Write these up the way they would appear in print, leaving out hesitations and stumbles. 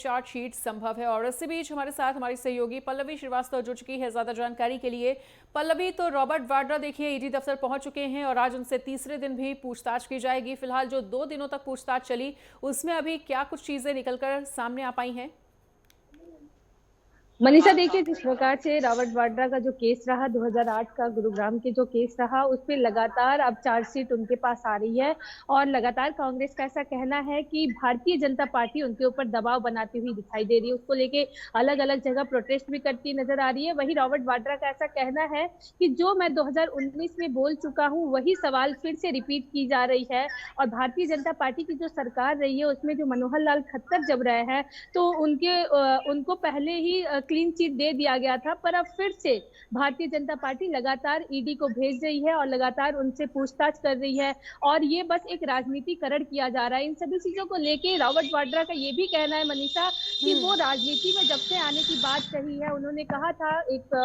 Chargesheet संभव है। और इसी बीच हमारे साथ हमारी सहयोगी पल्लवी श्रीवास्तव जुड़ चुकी है ज्यादा जानकारी के लिए। पल्लवी, तो रॉबर्ट वाड्रा देखिए ईडी दफ्तर पहुंच चुके हैं और आज उनसे तीसरे दिन भी पूछताछ की जाएगी। फिलहाल जो 2 दिनों तक पूछताछ चली उसमें अभी क्या कुछ चीजें निकलकर सामने आ पाई हैं? मनीषा, देखिए जिस प्रकार से रॉबर्ट वाड्रा का जो केस रहा 2008 का गुरुग्राम के जो केस रहा उस पर लगातार अब चार्जशीट उनके पास आ रही है और लगातार कांग्रेस का ऐसा कहना है कि भारतीय जनता पार्टी उनके ऊपर दबाव बनाती हुई दिखाई दे रही है। उसको लेके अलग अलग जगह प्रोटेस्ट भी करती नजर आ रही है। वहीं रॉबर्ट वाड्रा का ऐसा कहना है कि जो मैं 2019 में बोल चुका हूँ वही सवाल फिर से रिपीट की जा रही है। और भारतीय जनता पार्टी की जो सरकार रही है उसमें जो मनोहर लाल खट्टर जब रहे हैं तो उनको पहले ही क्लीन चिट दे दिया गया था, पर अब फिर से भारतीय जनता पार्टी लगातार ईडी को भेज रही है और लगातार उनसे पूछताछ कर रही है। और ये बस एक राजनीतिकरण किया जा रहा है। इन सभी चीजों को लेके रॉबर्ट वाड्रा का ये भी कहना है मनीषा कि वो राजनीति में जब से आने की बात कही है। उन्होंने कहा था एक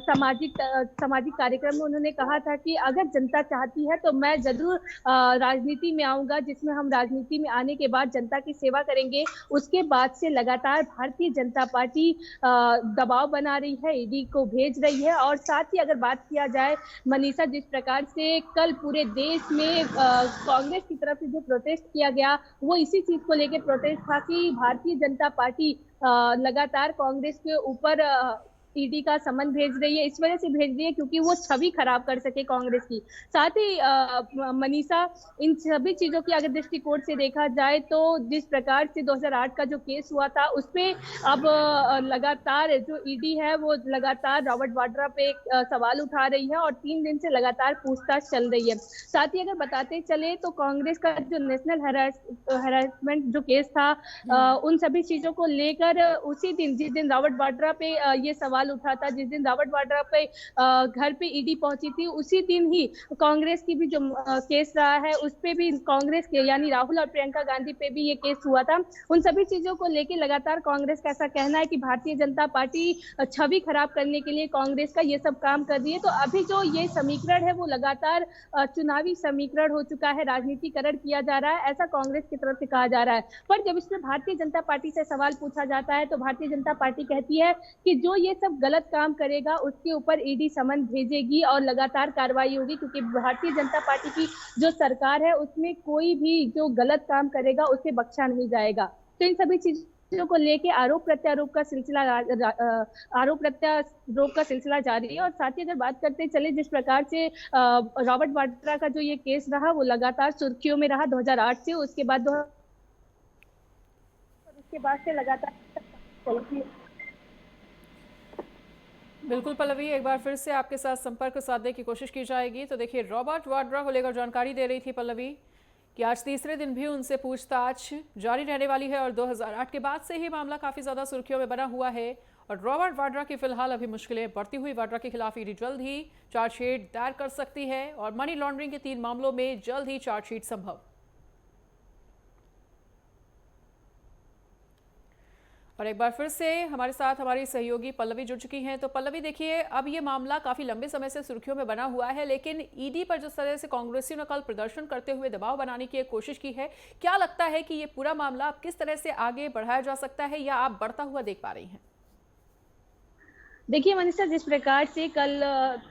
सामाजिक कार्यक्रम में उन्होंने कहा था कि अगर जनता चाहती है तो मैं जरूर राजनीति में आऊंगा, जिसमें हम राजनीति में आने के बाद जनता की सेवा करेंगे। उसके बाद से लगातार भारतीय जनता पार्टी दबाव बना रही है, ईडी को भेज रही है। और साथ ही अगर बात किया जाए मनीषा, जिस प्रकार से कल पूरे देश में कांग्रेस की तरफ से जो प्रोटेस्ट किया गया वो इसी चीज को लेकर प्रोटेस्ट था कि भारतीय जनता पार्टी लगातार कांग्रेस के ऊपर ईडी का समन भेज रही है। इस वजह से भेज रही है क्योंकि वो छवि खराब कर सके कांग्रेस की। साथ ही मनीषा, इन सभी चीजों की अगर दृष्टिकोण से देखा जाए तो जिस प्रकार से 2008 का जो केस हुआ था उसपे अब लगातार जो ईडी है वो लगातार रॉबर्ट वाड्रा पे सवाल उठा रही है और 3 दिन से लगातार पूछताछ चल रही है। साथ ही अगर बताते चले तो कांग्रेस का जो नेशनल हरासमेंट जो केस था उन सभी चीजों को लेकर उसी दिन जिस दिन रॉबर्ट वाड्रा पे ये सवाल उठा था, जिस दिन रॉबर्ट वाड्रा पे घर पे ईडी पहुंची थी, उसी दिन ही कांग्रेस की भी जो केस रहा है उस पे भी कांग्रेस के यानी राहुल और प्रियंका गांधी पे भी ये केस हुआ था। उन सभी चीजों को लेकर लगातार कांग्रेस का ऐसा कहना है कि भारतीय जनता पार्टी छवि खराब करने के लिए कांग्रेस का ये सब काम कर रही है। तो अभी जो ये समीकरण है वो लगातार चुनावी समीकरण हो चुका है, राजनीतिकरण किया जा रहा है, ऐसा कांग्रेस की तरफ से कहा जा रहा है। पर जब इसमें भारतीय जनता पार्टी से सवाल पूछा जाता है तो भारतीय जनता पार्टी कहती है कि जो ये सब गलत काम करेगा उसके ऊपर ईडी समन भेजेगी और लगातार कार्रवाई होगी, क्योंकि भारतीय जनता पार्टी की जो सरकार है उसमें कोई भी जो गलत काम करेगा उसे बख्शा नहीं जाएगा। तो इन सभी चीजों को लेके आरोप प्रत्यारोप का सिलसिला जारी है। और साथ ही अगर बात करते चले जिस प्रकार से रॉबर्ट वाड्रा का जो ये केस रहा वो लगातार सुर्खियों में रहा 2008 से, उसके बाद से लगातार चलती है। बिल्कुल पल्लवी, एक बार फिर से आपके साथ संपर्क साधने की कोशिश की जाएगी। तो देखिए रॉबर्ट वाड्रा को लेकर जानकारी दे रही थी पल्लवी कि आज तीसरे दिन भी उनसे पूछताछ जारी रहने वाली है और 2008 के बाद से ही मामला काफी ज्यादा सुर्खियों में बना हुआ है। और रॉबर्ट वाड्रा की फिलहाल अभी मुश्किलें बढ़ती हुई। वाड्रा के खिलाफ ईडी जल्द ही चार्जशीट दायर कर सकती है और मनी लॉन्ड्रिंग के 3 मामलों में जल्द ही चार्जशीट संभव। और एक बार फिर से हमारे साथ हमारी सहयोगी पल्लवी जुड़ चुकी हैं। तो पल्लवी देखिए, अब ये मामला काफी लंबे समय से सुर्खियों में बना हुआ है, लेकिन ईडी पर जिस तरह से कांग्रेसियों ने कल प्रदर्शन करते हुए दबाव बनाने की एक कोशिश की है, क्या लगता है कि ये पूरा मामला अब किस तरह से आगे बढ़ाया जा सकता है या आप बढ़ता हुआ देख पा रही हैं? देखिए मनीषा, जिस प्रकार से कल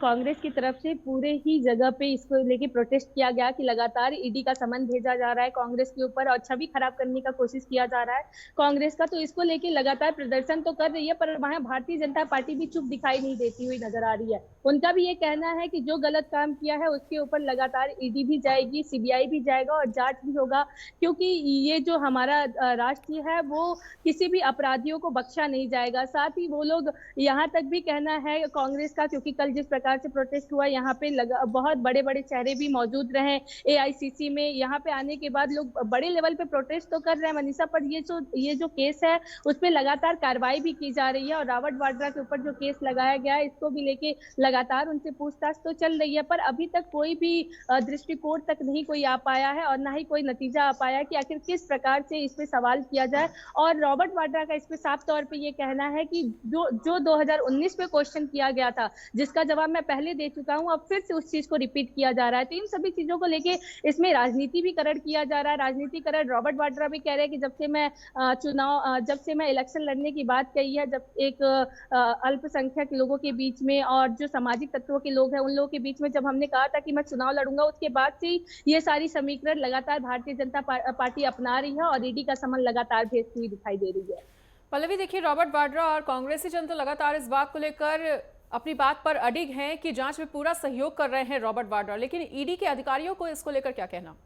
कांग्रेस की तरफ से पूरे ही जगह पे इसको लेके प्रोटेस्ट किया गया कि लगातार ईडी का समन भेजा जा रहा है कांग्रेस के ऊपर और छवि खराब करने का कोशिश किया जा रहा है कांग्रेस का, तो इसको लेके लगातार प्रदर्शन तो कर रही है। पर वहां भारतीय जनता पार्टी भी चुप दिखाई नहीं देती हुई नजर आ रही है। उनका भी ये कहना है कि जो गलत काम किया है उसके ऊपर लगातार ईडी भी जाएगी, सीबीआई भी जाएगा और जांच भी होगा, क्योंकि ये जो हमारा राष्ट्र है वो किसी भी अपराधियों को बख्शा नहीं जाएगा। साथ ही वो लोग यहाँ तक भी कहना है कांग्रेस का, क्योंकि कल जिस प्रकार से प्रोटेस्ट हुआ यहाँ पे बहुत बड़े बड़े चेहरे भी मौजूद रहे एआईसीसी में। यहाँ पे आने के बाद लोग बड़े लेवल पे प्रोटेस्ट तो कर रहे हैं मनीषा, पर ये जो केस है उस पर लगातार कार्रवाई भी की जा रही है। और रॉबर्ट वाड्रा के ऊपर जो केस लगाया गया है इसको भी लेके लगातार उनसे पूछताछ तो चल रही है, पर अभी तक कोई भी दृष्टिकोण तक नहीं कोई आ पाया है और ना ही कोई नतीजा आ पाया है कि आखिर किस प्रकार से इस पे सवाल किया जाए। और रॉबर्ट वाड्रा का इस पे साफ तौर पे ये कहना है कि जो 2019 2019 पे क्वेश्चन किया गया था, जिसका जवाब मैं पहले दे चुका हूँ। अब फिर से उस चीज को रिपीट किया जा रहा है। तो इन सभी चीजों को लेके इसमें राजनीतिकरण किया जा रहा है। राजनीतिकरण रॉबर्ट वाड्रा भी कह रहे हैं कि जब से मैं इलेक्शन लड़ने की बात कही है, जब एक अल्पसंख्यक लोगों के बीच में और जो सामाजिक तत्वों के लोग हैं उन लोगों के बीच में जब हमने कहा था कि मैं चुनाव लड़ूंगा, उसके बाद से ये सारी समीकरण लगातार भारतीय जनता पार्टी अपना रही है और ईडी का समन लगातार भेजती हुई दिखाई दे रही है। पल्लवी, देखिए रॉबर्ट वाड्रा और कांग्रेसी जन तो लगातार इस बात को लेकर अपनी बात पर अडिग हैं कि जांच में पूरा सहयोग कर रहे हैं रॉबर्ट वाड्रा, लेकिन ईडी के अधिकारियों को इसको लेकर क्या कहना?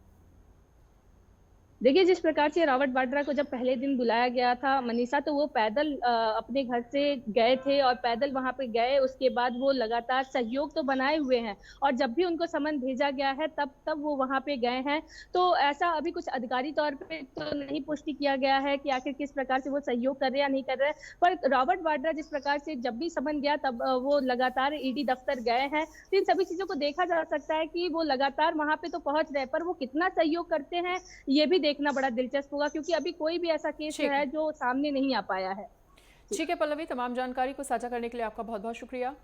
देखिए, जिस प्रकार से रॉबर्ट वाड्रा को जब पहले दिन बुलाया गया था मनीषा, तो वो पैदल अपने घर से गए थे और पैदल वहां पे गए। उसके बाद वो लगातार सहयोग तो बनाए हुए हैं और जब भी उनको समन भेजा गया है तब वो वहां पे गए हैं। तो ऐसा अभी कुछ अधिकारी तौर पे तो नहीं पुष्टि किया गया है कि आखिर किस प्रकार से वो सहयोग कर रहे हैं या नहीं कर रहे हैं, पर रॉबर्ट वाड्रा जिस प्रकार से जब भी समन गया तब वो लगातार ईडी दफ्तर गए हैं। तो इन सभी चीजों को देखा जा सकता है कि वो लगातार वहां पे तो पहुंच रहे, पर वो कितना सहयोग करते हैं ये भी देखना बड़ा दिलचस्प होगा, क्योंकि अभी कोई भी ऐसा केस है जो सामने नहीं आ पाया है। ठीक है पल्लवी, तमाम जानकारी को साझा करने के लिए आपका बहुत बहुत शुक्रिया।